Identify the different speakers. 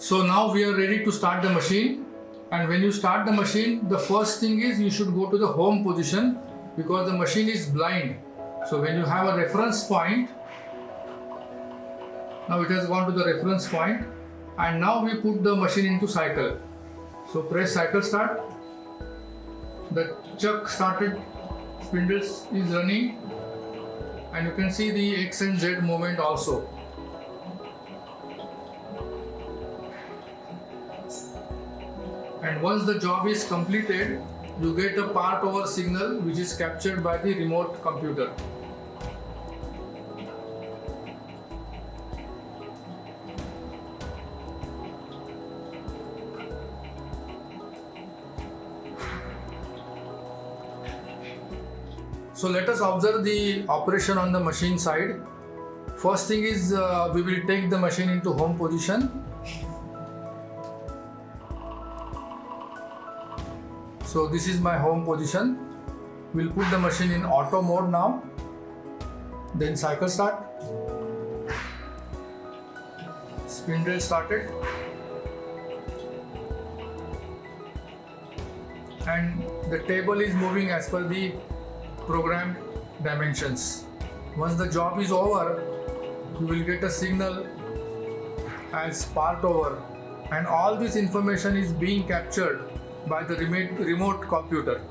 Speaker 1: So now we are ready to start the machine, and when you start the machine, the first thing is you should go to the home position because the machine is blind. So when you have a reference point, now it has gone to the reference point, and now we put the machine into cycle. So press cycle start. The chuck started, spindles is running, and you can see the X and Z movement also. And once the job is completed, you get a part over signal which is captured by the remote computer. So let us observe the operation on the machine side. First thing is we will take the machine into home position. So this is my home position. We'll put the machine in auto mode now. Then cycle start. Spindle started. And the table is moving as per the programmed dimensions. Once the job is over, you will get a signal as part over, and all this information is being captured by the remote computer.